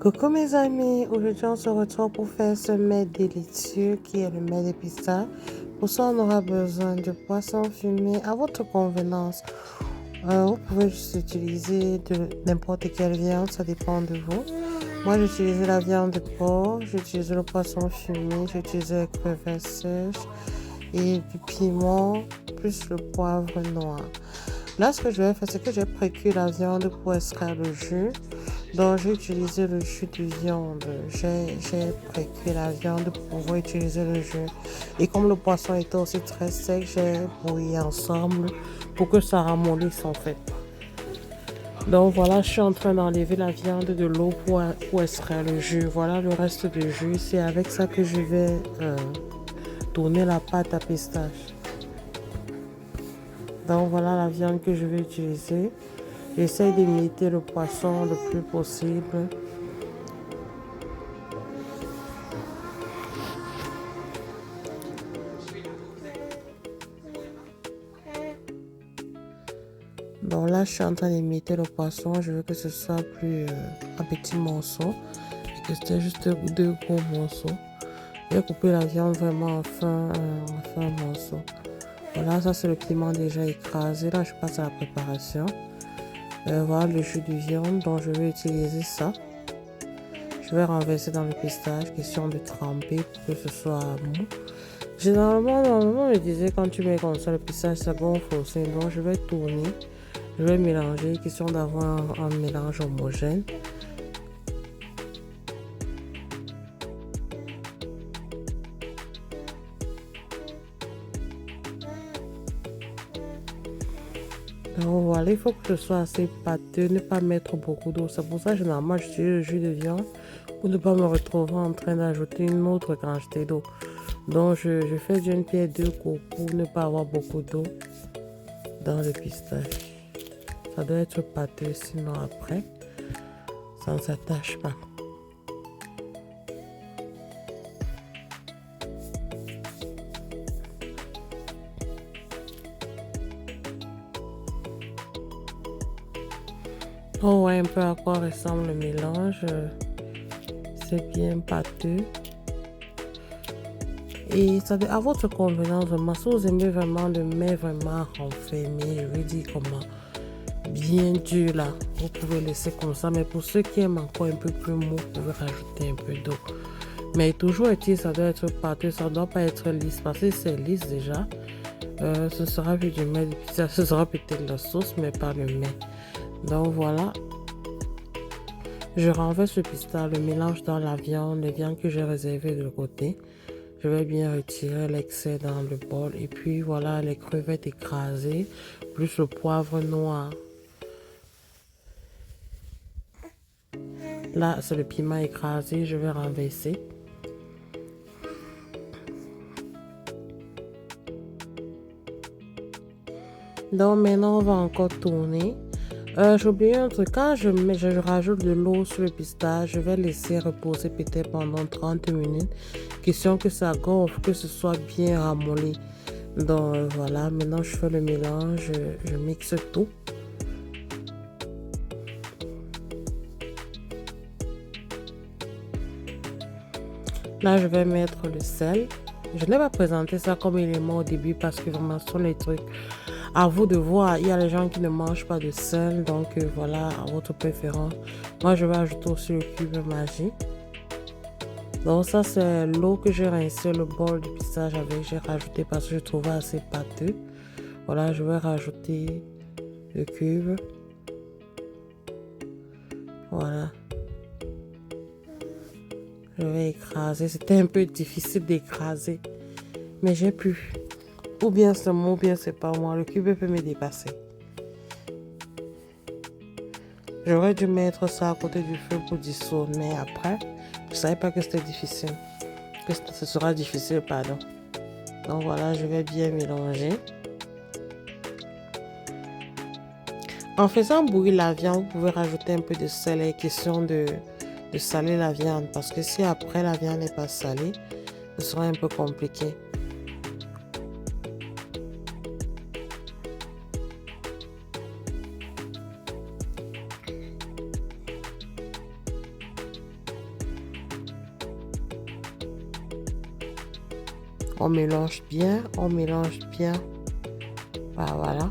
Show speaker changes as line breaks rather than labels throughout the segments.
Coucou mes amis, aujourd'hui on se retrouve pour faire ce mets délicieux qui est le mets de pistache. Pour ça on aura besoin de poisson fumé à votre convenance. Vous pouvez juste utiliser de n'importe quelle viande, ça dépend de vous. Moi j'utilise la viande de porc, j'utilise le poisson fumé, j'utilise les crevettes sèches et du piment plus le poivre noir. Là ce que je vais faire c'est que j'ai précuit la viande pour extraire le jus. Donc, j'ai utilisé le jus de viande. J'ai précuit la viande pour pouvoir utiliser le jus. Et comme le poisson était aussi très sec, j'ai brouillé ensemble pour que ça ramollisse en fait. Donc voilà, je suis en train d'enlever la viande de l'eau pour extraire le jus. Voilà le reste du jus. C'est avec ça que je vais tourner la pâte à pistache. Donc voilà la viande que je vais utiliser. J'essaie d'imiter le poisson le plus possible. Donc là, je suis en train d'imiter le poisson. Je veux que ce soit plus un petit morceau et que c'était juste deux gros morceaux. Je vais couper la viande vraiment en fin morceaux. Voilà, ça c'est le piment déjà écrasé. Là, je passe à la préparation. Voilà le jus de viande, donc je vais utiliser ça. Je vais renverser dans le pistache, question de tremper pour que ce soit mou. Généralement, normalement, je disais quand tu mets comme ça le pistache, ça gonfle aussi. Donc, je vais tourner. Je vais mélanger, question d'avoir un mélange homogène. Donc voilà, il faut que ce soit assez pâteux, ne pas mettre beaucoup d'eau. C'est pour ça que généralement j'utilise le jus de viande pour ne pas me retrouver en train d'ajouter une autre quantité d'eau. Donc je fais d'une pierre deux coups pour ne pas avoir beaucoup d'eau dans le pistache. Ça doit être pâteux, sinon après, ça ne s'attache pas. On voit un peu à quoi ressemble le mélange. C'est bien pâteux. Et ça à votre convenance vraiment. Si vous aimez vraiment le mets vraiment renfermé, je veux dire comment bien dur là, vous pouvez laisser comme ça. Mais pour ceux qui aiment encore un peu plus mou, vous pouvez rajouter un peu d'eau. Mais toujours est-il, ça doit être pâteux, ça ne doit pas être lisse parce que c'est lisse déjà. Ce sera plus du mets, ce sera peut-être la sauce, mais pas le mets. Donc voilà. Je renverse le pistache, le mélange dans la viande, les viandes que j'ai réservées de côté. Je vais bien retirer l'excès dans le bol. Et puis voilà les crevettes écrasées, plus le poivre noir. Là, c'est le piment écrasé, je vais renverser. Donc maintenant, on va encore tourner. J'ai oublié un truc. Quand je rajoute de l'eau sur le pistache, je vais laisser reposer peut-être pendant 30 minutes. Question que ça gonfle, que ce soit bien ramolli. Donc voilà, maintenant je fais le mélange, je mixe tout. Là, je vais mettre le sel. Je n'ai pas présenté ça comme élément au début parce que vraiment, ce sont les trucs. À vous de voir. Il y a les gens qui ne mangent pas de sel. Donc, voilà, à votre préférence. Moi, je vais ajouter aussi le cube Maggi. Donc, ça, c'est l'eau que j'ai rincé le bol de pistache avec. J'ai rajouté parce que je trouvais assez pâteux. Voilà, je vais rajouter le cube. Voilà. Je vais écraser. C'était un peu difficile d'écraser. Mais j'ai pu. Ou bien c'est moi, ou bien c'est pas moi. Le cube peut me dépasser. J'aurais dû mettre ça à côté du feu pour dissoudre. Mais après, je savais pas que c'était difficile. Que ce sera difficile, pardon. Donc voilà, je vais bien mélanger. En faisant bouillir la viande, vous pouvez rajouter un peu de sel. Il est question de saler la viande. Parce que si après la viande n'est pas salée, ce sera un peu compliqué. On mélange bien, on mélange bien. Ah, voilà.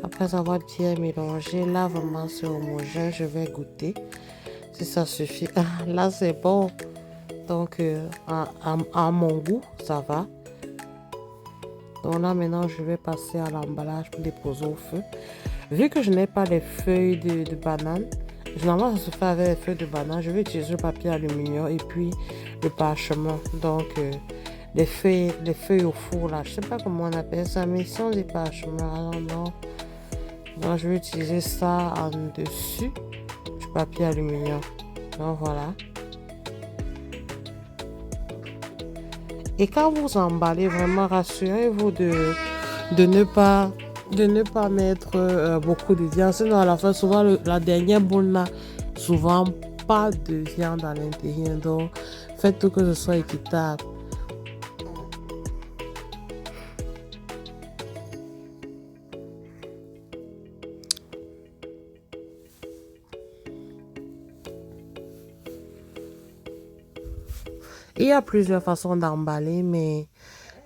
Après avoir bien mélangé, là vraiment c'est homogène, je vais goûter si ça suffit. Ah, là c'est bon, donc à mon goût ça va. Donc là maintenant je vais passer à l'emballage pour déposer au feu. Vu que je n'ai pas les feuilles de banane, généralement ça se fait avec les feuilles de banane, je vais utiliser le papier aluminium et puis le parchemin. Donc les feuilles au four là, je sais pas comment on appelle ça, mais si on dit parchemin, alors non. Donc je vais utiliser ça en dessus du papier aluminium. Donc voilà. Et quand vous emballez, vraiment rassurez-vous de ne pas mettre beaucoup de viande. Sinon à la fin, souvent la dernière boule n'a souvent pas de viande à l'intérieur. Donc faites tout que ce soit équitable. Il y a plusieurs façons d'emballer, mais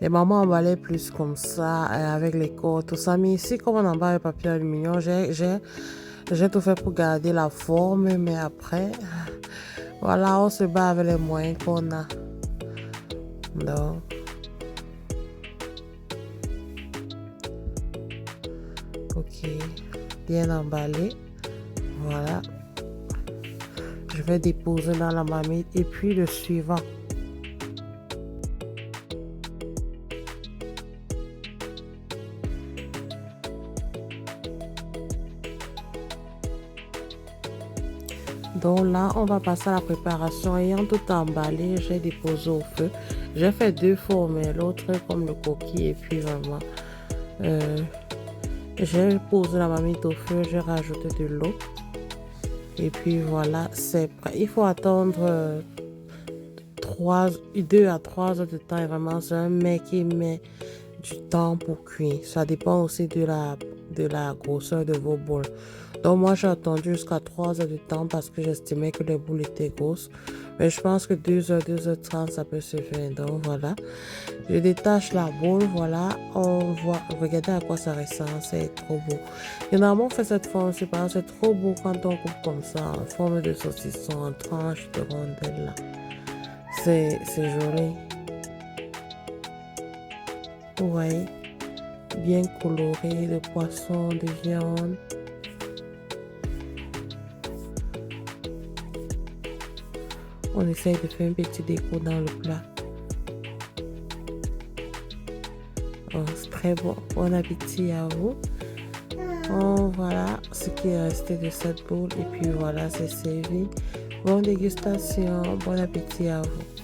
les mamans emballaient plus comme ça, avec les cordes, tout ça. Mais ici, comme on emballe le papier aluminium, j'ai tout fait pour garder la forme, mais après, voilà, on se bat avec les moyens qu'on a. Donc, ok, bien emballé. Voilà. Je vais déposer dans la marmite et puis le suivant. Donc là, on va passer à la préparation. Ayant tout emballé, j'ai déposé au feu. J'ai fait 2 formes, l'autre comme le coquille et puis vraiment, j'ai posé la marmite au feu, j'ai rajouté de l'eau. Et puis voilà, c'est prêt. Il faut attendre 2 à 3 heures de temps. Et vraiment, c'est un mec qui met du temps pour cuire. Ça dépend aussi de la grosseur de vos boules. Donc moi j'ai attendu jusqu'à 3 heures de temps parce que j'estimais que les boules étaient grosses. Mais je pense que 2 heures, 2h30 ça peut se faire. Donc voilà. Je détache la boule. Voilà. On voit. Regardez à quoi ça ressemble. C'est trop beau. Généralement on fait cette forme. C'est parce que c'est trop beau quand on coupe comme ça. En forme de saucisson. En tranche de rondelles là. C'est joli. Ouais. Bien coloré. De poisson, de viande. On essaye de faire un petit déco dans le plat. Oh, c'est très bon. Bon appétit à vous. Oh, voilà ce qui est resté de cette boule. Et puis voilà, c'est servi. Bonne dégustation. Bon appétit à vous.